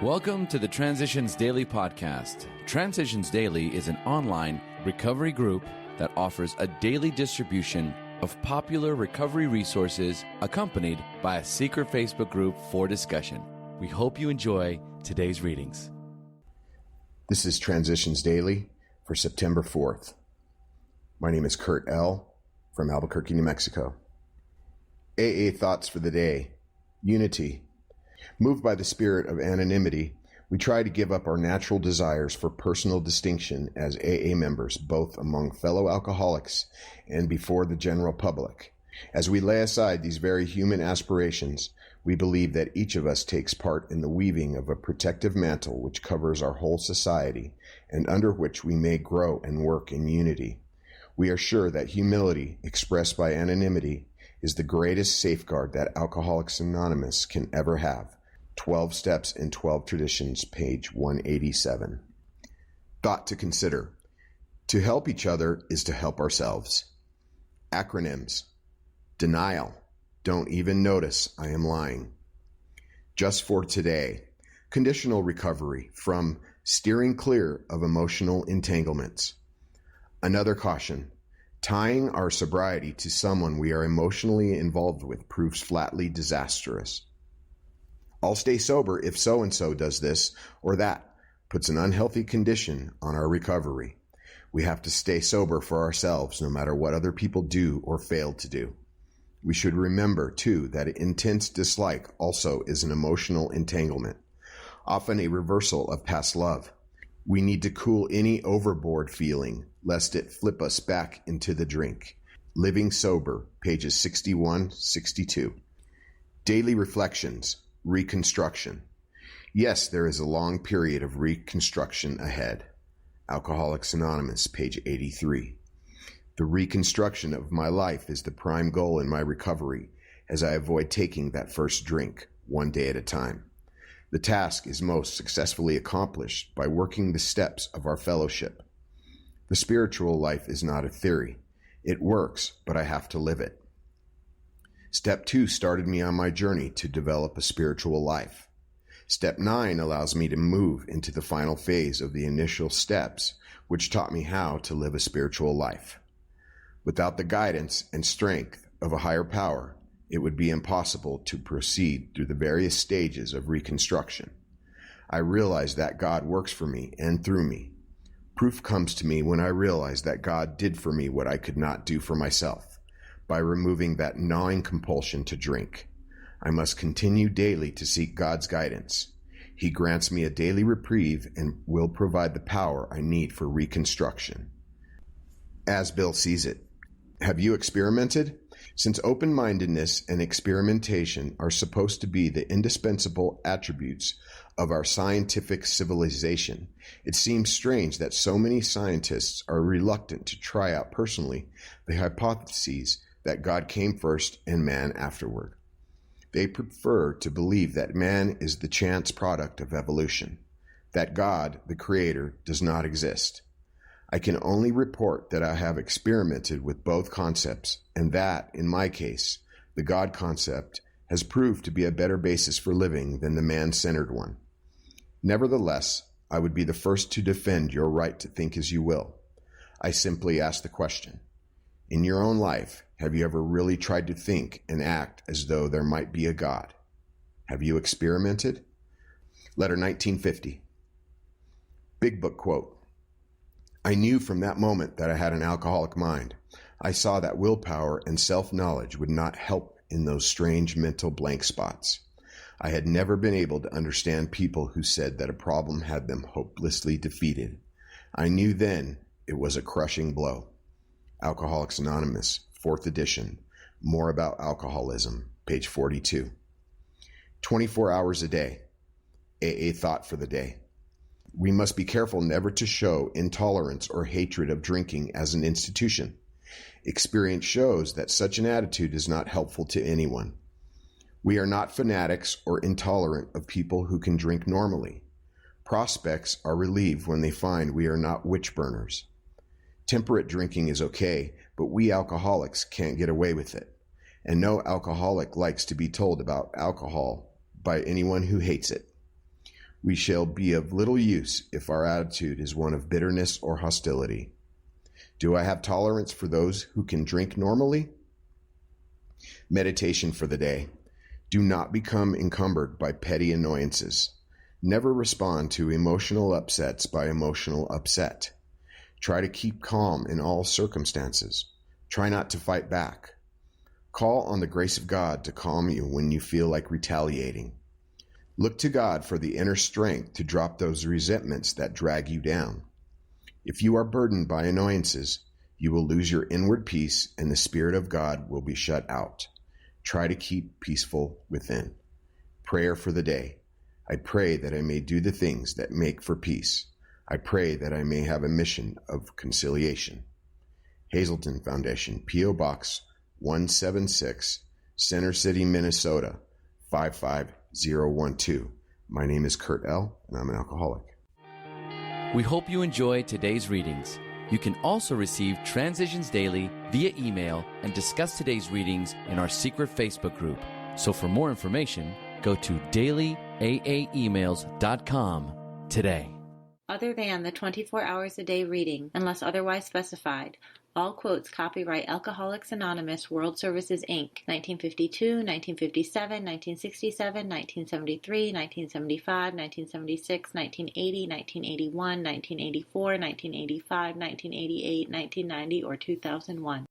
Welcome to the Transitions Daily podcast. Transitions Daily is an online recovery group that offers a daily distribution of popular recovery resources accompanied by a secret Facebook group for discussion. We hope you enjoy today's readings. This is Transitions Daily for September 4th. My name is Kurt L. from Albuquerque, New Mexico. AA thoughts for the day. Unity. Moved by the spirit of anonymity, we try to give up our natural desires for personal distinction as AA members, both among fellow alcoholics and before the general public. As we lay aside these very human aspirations, we believe that each of us takes part in the weaving of a protective mantle which covers our whole society and under which we may grow and work in unity. We are sure that humility, expressed by anonymity, is the greatest safeguard that Alcoholics Anonymous can ever have. 12 Steps in 12 Traditions, page 187. Thought to consider. To help each other is to help ourselves. Acronyms. Denial. Don't even notice I am lying. Just for today. Conditional recovery from steering clear of emotional entanglements. Another caution. Tying our sobriety to someone we are emotionally involved with proves flatly disastrous. I'll stay sober if so-and-so does this or that, puts an unhealthy condition on our recovery. We have to stay sober for ourselves no matter what other people do or fail to do. We should remember, too, that intense dislike also is an emotional entanglement, often a reversal of past love. We need to cool any overboard feeling, lest it flip us back into the drink. Living Sober, pages 61-62. Daily Reflections. Reconstruction. Yes, there is a long period of reconstruction ahead. Alcoholics Anonymous, page 83. The reconstruction of my life is the prime goal in my recovery, as I avoid taking that first drink, one day at a time. The task is most successfully accomplished by working the steps of our fellowship. The spiritual life is not a theory. It works, but I have to live it. Step 2 started me on my journey to develop a spiritual life. Step 9 allows me to move into the final phase of the initial steps, which taught me how to live a spiritual life. Without the guidance and strength of a higher power, it would be impossible to proceed through the various stages of reconstruction. I realize that God works for me and through me. Proof comes to me when I realize that God did for me what I could not do for myself, by removing that gnawing compulsion to drink. I must continue daily to seek God's guidance. He grants me a daily reprieve and will provide the power I need for reconstruction. As Bill sees it. Have you experimented? Since open-mindedness and experimentation are supposed to be the indispensable attributes of our scientific civilization, it seems strange that so many scientists are reluctant to try out personally the hypotheses that God came first and man afterward. They prefer to believe that man is the chance product of evolution, that God, the Creator, does not exist. I can only report that I have experimented with both concepts, and that, in my case, the God concept has proved to be a better basis for living than the man-centered one. Nevertheless, I would be the first to defend your right to think as you will. I simply ask the question, in your own life, have you ever really tried to think and act as though there might be a God? Have you experimented? Letter 1950. Big Book quote. I knew from that moment that I had an alcoholic mind. I saw that willpower and self-knowledge would not help in those strange mental blank spots. I had never been able to understand people who said that a problem had them hopelessly defeated. I knew then it was a crushing blow. Alcoholics Anonymous, 4th edition. More about alcoholism, page 42. 24 hours a day. AA thought for the day. We must be careful never to show intolerance or hatred of drinking as an institution. Experience shows that such an attitude is not helpful to anyone. We are not fanatics or intolerant of people who can drink normally. Prospects are relieved when they find we are not witch burners. Temperate drinking is okay, but we alcoholics can't get away with it. And no alcoholic likes to be told about alcohol by anyone who hates it. We shall be of little use if our attitude is one of bitterness or hostility. Do I have tolerance for those who can drink normally? Meditation for the day. Do not become encumbered by petty annoyances. Never respond to emotional upsets by emotional upset. Try to keep calm in all circumstances. Try not to fight back. Call on the grace of God to calm you when you feel like retaliating. Look to God for the inner strength to drop those resentments that drag you down. If you are burdened by annoyances, you will lose your inward peace and the Spirit of God will be shut out. Try to keep peaceful within. Prayer for the day. I pray that I may do the things that make for peace. I pray that I may have a mission of conciliation. Hazelton Foundation, P.O. Box 176, Center City, Minnesota 55012. My name is Kurt L., and I'm an alcoholic. We hope you enjoyed today's readings. You can also receive Transitions Daily via email and discuss today's readings in our secret Facebook group. So for more information, go to dailyaaemails.com today. Other than the 24 hours a day reading, unless otherwise specified, all quotes copyright Alcoholics Anonymous World Services, Inc., 1952, 1957, 1967, 1973, 1975, 1976, 1980, 1981, 1984, 1985, 1988, 1990, or 2001.